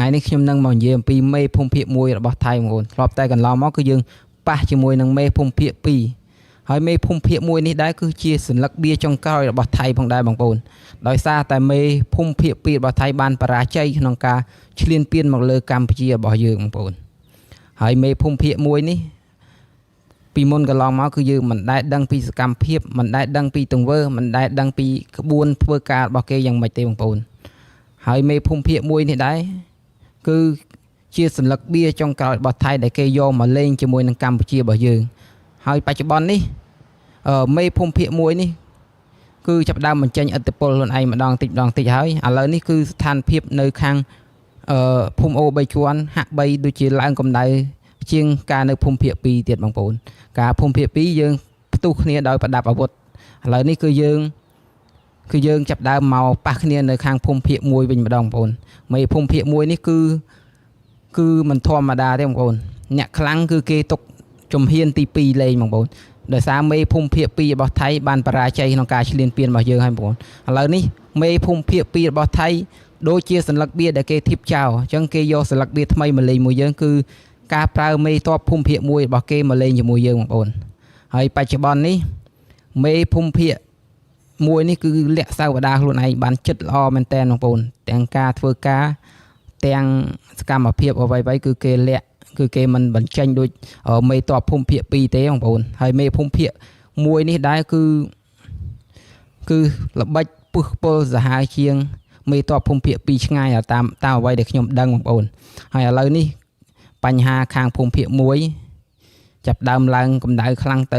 ថ្ងៃនេះខ្ញុំនឹងមកនិយាយអំពីមេភូមិភាគមួយរបស់ថៃបងប្អូនធ្លាប់តែកន្លងមកគឺយើងប៉ះជាមួយនឹងមេភូមិភាគ2ហើយមេភូមិភាគមួយនេះដែរគឺជាសញ្ញាបៀចុងក្រោយរបស់ថៃផងដែរបងប្អូនដោយសារតែមេភូមិភាគ2របស់ថៃបានបរាជ័យក្នុងការឈ្លានពានមកលើកម្ពុជារបស់យើងបងប្អូនហើយមេភូមិភាគមួយនេះពីមុនកន្លងមកគឺយើងមិនដែលដឹងពីសកម្មភាពមិនដែលដឹងពីទង្វើមិនដែលដឹងពីក្បួនធ្វើការរបស់គេយ៉ាងម៉េចទេបងប្អូនហើយមេភូមិភាគមួយនេះដែរគឺជាសញ្ញាបៀចុងក្រោយរបស់ថៃដែលគេយកមកលេងជាមួយនឹងកម្ពុជារបស់យើងហើយបច្ចុប្បន្ននេះមេភូមិភាគមួយនេះគឺចាប់ដើមបញ្ចេញឥទ្ធិពលខ្លួនឯងម្ដងតិចហើយឥឡូវនេះគឺស្ថានភាពនៅខាងភូមិអូ3ជាន់ហាក់បីដូចជាឡើងកម្ដៅជាងការនៅភូមិភាគ2ទៀតបងប្អូនការភូមិភាគ2យើងផ្ទុះគ្នាដោយប្រដាប់អាវុធឥឡូវនេះគឺយើងចាប់ដើមមកប៉ះគ្នានៅខាងភូមិភាគ1វិញម្ដងបងប្អូនមេភូមិភាគ1នេះគឺមិនធម្មតាទេបងប្អូនអ្នកខ្លាំងគឺគេຕົកជំហានទី2លេងបងប្អូនដោយសារមេភូមិភាគ2របស់ថៃបានបរាជ័យក្នុងការឈ្លានពានរបស់យើងហើយបងប្អូនឥឡូវនេះមេភូមិភាគ2របស់ថៃដូចជាសញ្ញាបៀដែលគេធីបចោលអញ្ចឹងគេយកសញ្ញាបៀថ្មីមកលេងមួយយើងគឺការប្រើមេតបភូមិភាគ1របស់គេមកលេងជាមួយយើងបងប្អូនហើយបច្ចុប្បន្ននេះមេភូមិភាគ1នេះគឺលាក់សាវតាខ្លួនឯងបានចិត្តល្អមែនតើបងប្អូនទាំងការធ្វើការទាំងសកម្មភាពអ្វីៗគឺគេលាក់គឺគេមិនបញ្ចេញដូចមេតបភូមិភាគ2ទេបងប្អូនហើយមេភូមិភាគ1នេះដែរគឺល្បិចពុះពលសាហាវជាងមេតបភូមិភាគ2ឆ្ងាយតាមអ្វីដែលខ្ញុំដឹងបងប្អូនហើយឥឡូវនេះបញ្ហាខាងភូមិភាគ1ចាប់ដើមឡើងកម្ដៅខ្លាំងទៅ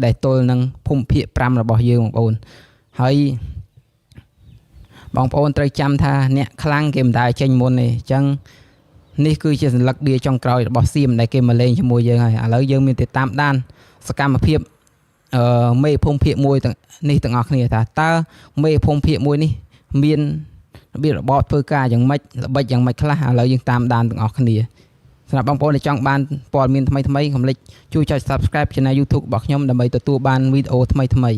ដែលទល់នឹងភូមិភាគ5របស់យើងបងប្អូនហើយបងប្អូនត្រូវចាំថាអ្នកខ្លាំងគេមិនដែលចេញមុនទេអញ្ចឹងនេះគឺជាសញ្ញាបៀចុងក្រោយរបស់សៀមដែលគេមកលេងជាមួយយើងហើយឥឡូវយើងមានតែតាមដានសកម្មភាពមេភូមិភាគ1នេះទាំងអស់គ្នាថាតើមេភូមិភាគ1នេះមានរបៀបរបបធ្វើការយ៉ាងម៉េចល្បិចយ៉ាងម៉េចខ្លះឥឡូវយើងតាមដានទាំងអស់គ្នាសម្រាប់បងប្អូនដែលចង់បានព័ត៌មានថ្មីកុំភ្លេចជួយចុច Subscribe Channel YouTube របស់ខ្ញុំដើម្បីទទួលបានវីដេអូថ្មី